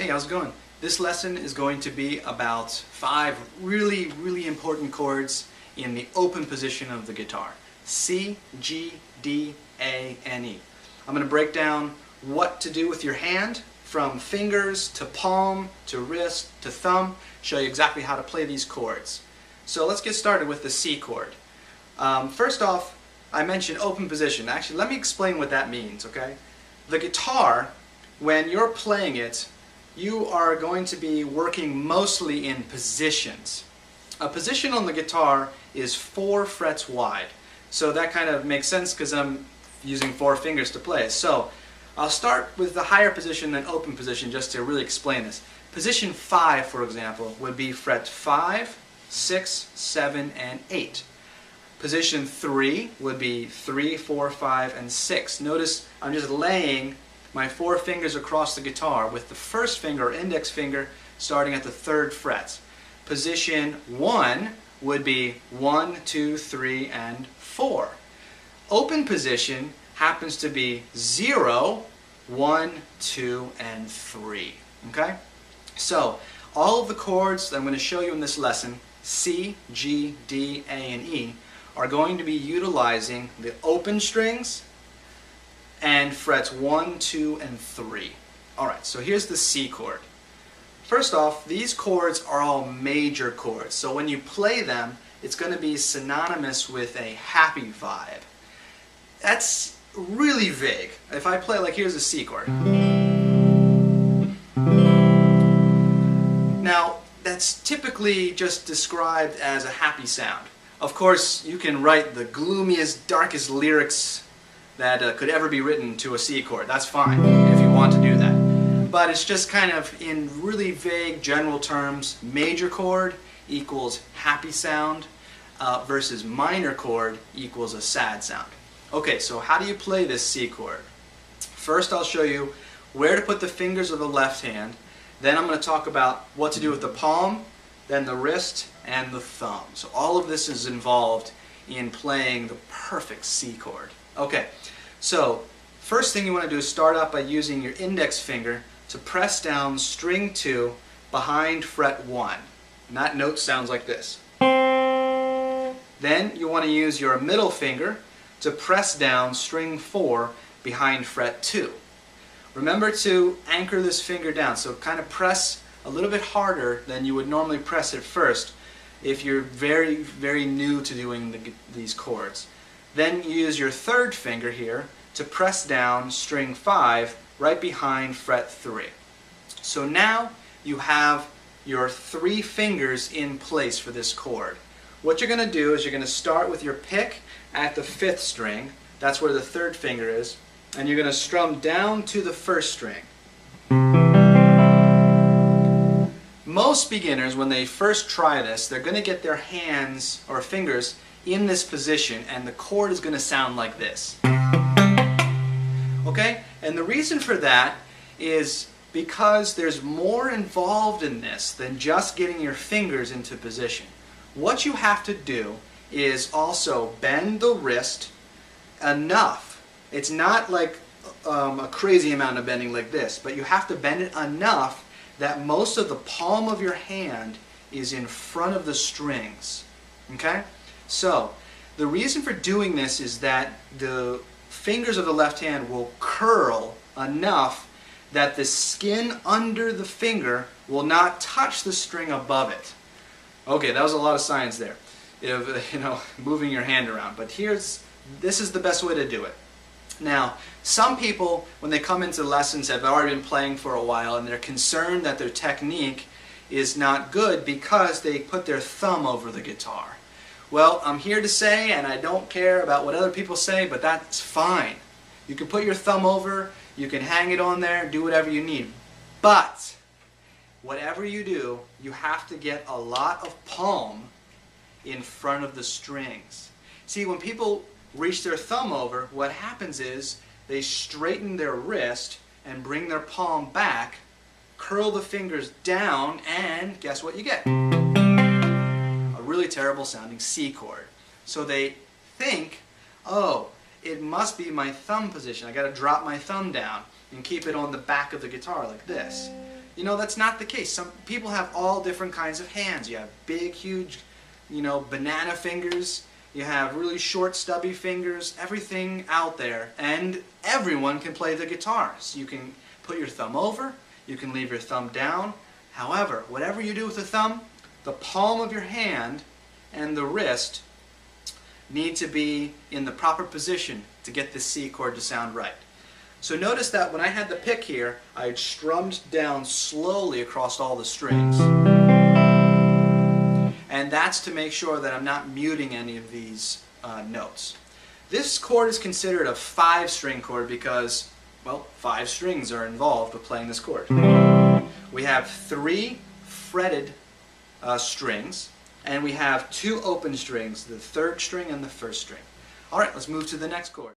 Hey, how's it going? This lesson is going to be about 5 really important chords in the open position of the guitar. C, G, D, A, and E. I'm going to break down what to do with your hand, from fingers to palm to wrist to thumb, show you exactly how to play these chords. So let's get started with the C chord. First off, I mentioned open position. Actually, let me explain what that means, okay? The guitar, when you're playing it, you are going to be working mostly in positions. A position on the guitar is 4 frets wide. So that kind of makes sense because I'm using 4 fingers to play. So I'll start with the higher position than open position just to really explain this. Position 5, for example, would be fret 5, 6, 7, and 8. Position 3 would be 3, 4, 5, and 6. Notice I'm just laying my 4 fingers across the guitar with the first finger or index finger starting at the 3rd fret. Position 1 would be 1, 2, 3, and 4. Open position happens to be 0, 1, 2, and 3. Okay? So, all of the chords that I'm going to show you in this lesson, C, G, D, A, and E, are going to be utilizing the open strings and frets 1, 2, and 3. Alright, so here's the C chord. First off, these chords are all major chords, so when you play them, it's going to be synonymous with a happy vibe. That's really vague. If I play, like, here's a C chord. Now, that's typically just described as a happy sound. Of course, you can write the gloomiest, darkest lyrics that could ever be written to a C chord. That's fine if you want to do that. But it's just kind of in really vague general terms. Major chord equals happy sound versus minor chord equals a sad sound. Okay, so how do you play this C chord? First I'll show you where to put the fingers of the left hand. Then I'm going to talk about what to do with the palm, then the wrist, and the thumb. So all of this is involved in playing the perfect C chord. Okay, so first thing you want to do is start out by using your index finger to press down string 2 behind fret 1. And that note sounds like this. Then you want to use your middle finger to press down string 4 behind fret 2. Remember to anchor this finger down, so kind of press a little bit harder than you would normally press it first if you're very new to doing these chords. Then you use your 3rd finger here to press down string 5 right behind fret 3. So now you have your 3 fingers in place for this chord. What you're going to do is you're going to start with your pick at the 5th string, that's where the 3rd finger is, and you're going to strum down to the 1st string. Most beginners, when they first try this, they're going to get their hands or fingers in this position, and the chord is going to sound like this. Okay? And the reason for that is because there's more involved in this than just getting your fingers into position. What you have to do is also bend the wrist enough. It's not like a crazy amount of bending like this, but you have to bend it enough that most of the palm of your hand is in front of the strings. Okay? So, the reason for doing this is that the fingers of the left hand will curl enough that the skin under the finger will not touch the string above it. Okay, that was a lot of science there, moving your hand around. But this is the best way to do it. Now, some people, when they come into lessons, have already been playing for a while, and they're concerned that their technique is not good because they put their thumb over the guitar. Well, I'm here to say, and I don't care about what other people say, but that's fine. You can put your thumb over, you can hang it on there, do whatever you need. But, whatever you do, you have to get a lot of palm in front of the strings. See, when people reach their thumb over, what happens is they straighten their wrist and bring their palm back, curl the fingers down, and guess what you get? A really terrible sounding C chord. So they think, oh, it must be my thumb position. I got to drop my thumb down and keep it on the back of the guitar like this. You know, that's not the case. Some people have all different kinds of hands. You have big, huge, you know, banana fingers. You have really short, stubby fingers. Everything out there. And everyone can play the guitar. So you can put your thumb over. You can leave your thumb down. However, whatever you do with the thumb, the palm of your hand and the wrist need to be in the proper position to get the C chord to sound right. So notice that when I had the pick here, I strummed down slowly across all the strings. And that's to make sure that I'm not muting any of these notes. This chord is considered a 5-string chord because, well, 5 strings are involved with playing this chord. We have 3 fretted strings, and we have 2 open strings, the 3rd string and the 1st string. Alright, let's move to the next chord.